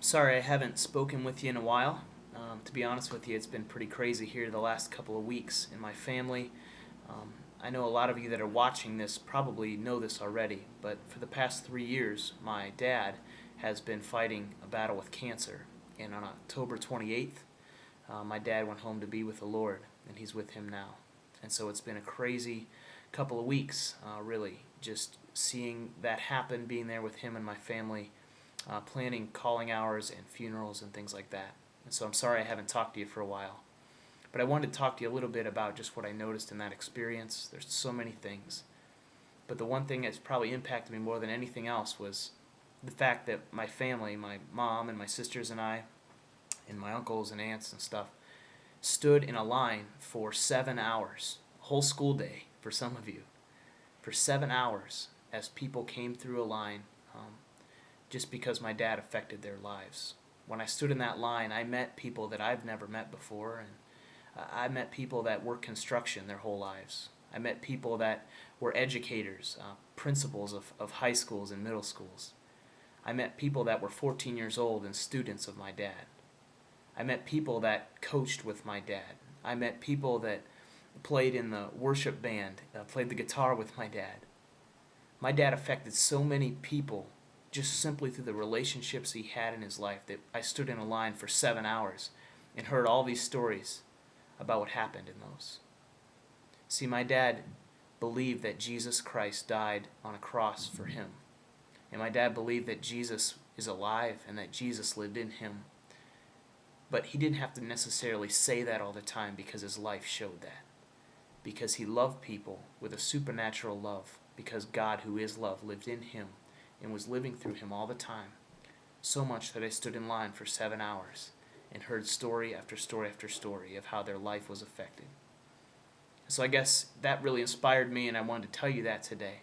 Sorry I haven't spoken with you in a while. To be honest with you, it's been pretty crazy here the last couple of weeks in my family. I know a lot of you that are watching this probably know this already, but for the past 3 years, my dad has been fighting a battle with cancer. And on October 28th, my dad went home to be with the Lord, and he's with him now. And so it's been a crazy couple of weeks, really, just seeing that happen, being there with him and my family, planning calling hours and funerals and things like that. And so I'm sorry I haven't talked to you for a while. But I wanted to talk to you a little bit about just what I noticed in that experience. There's so many things. But the one thing that's probably impacted me more than anything else was the fact that my family, my mom and my sisters and I, and my uncles and aunts and stuff, stood in a line for 7 hours, a whole school day for some of you, for 7 hours as people came through a line just because my dad affected their lives. When I stood in that line, I met people that I've never met before, and I met people that worked construction their whole lives. I met people that were educators, principals of high schools and middle schools. I met people that were 14 years old and students of my dad. I met people that coached with my dad. I met people that played in the worship band, played the guitar with my dad. My dad affected so many people just simply through the relationships he had in his life that I stood in a line for 7 hours and heard all these stories about what happened in those. See, my dad believed that Jesus Christ died on a cross for him. And my dad believed that Jesus is alive and that Jesus lived in him. But he didn't have to necessarily say that all the time because his life showed that. Because he loved people with a supernatural love, because God, who is love, lived in him and was living through him all the time. So much that I stood in line for 7 hours and heard story after story after story of how their life was affected. So I guess that really inspired me, and I wanted to tell you that today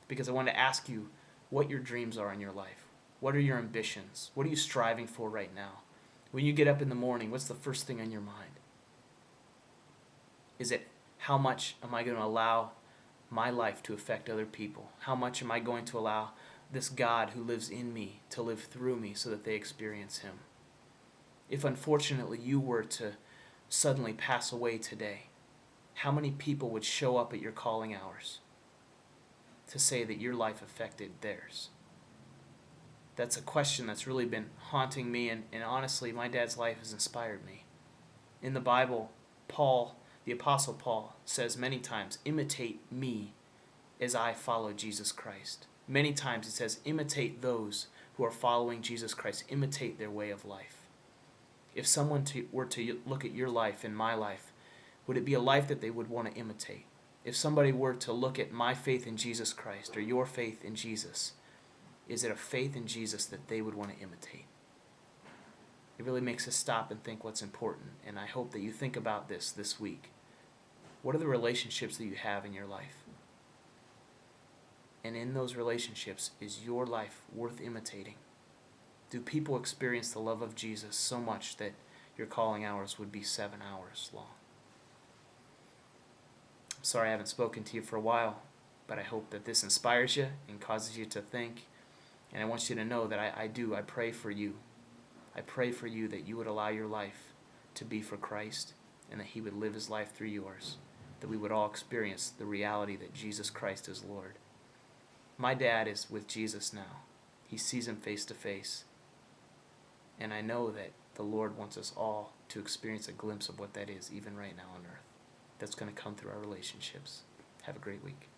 because I wanted to ask you what your dreams are in your life. What are your ambitions? What are you striving for right now? When you get up in the morning, what's the first thing on your mind? Is it, how much am I going to allow my life to affect other people? How much am I going to allow this God who lives in me to live through me so that they experience him? If unfortunately you were to suddenly pass away today, how many people would show up at your calling hours to say that your life affected theirs? That's a question that's really been haunting me, and honestly, my dad's life has inspired me. In the Bible, Paul, the Apostle Paul, says many times, imitate me as I follow Jesus Christ. Many times he says, imitate those who are following Jesus Christ. Imitate their way of life. If someone were to look at your life and my life, would it be a life that they would want to imitate? If somebody were to look at my faith in Jesus Christ or your faith in Jesus, is it a faith in Jesus that they would want to imitate? It really makes us stop and think what's important, and I hope that you think about this week. What are the relationships that you have in your life? And in those relationships, is your life worth imitating? Do people experience the love of Jesus so much that your calling hours would be 7 hours long? I'm sorry I haven't spoken to you for a while, but I hope that this inspires you and causes you to think. And I want you to know that I pray for you. I pray for you that you would allow your life to be for Christ and that he would live his life through yours, that we would all experience the reality that Jesus Christ is Lord. My dad is with Jesus now. He sees him face to face. And I know that the Lord wants us all to experience a glimpse of what that is, even right now on earth. That's going to come through our relationships. Have a great week.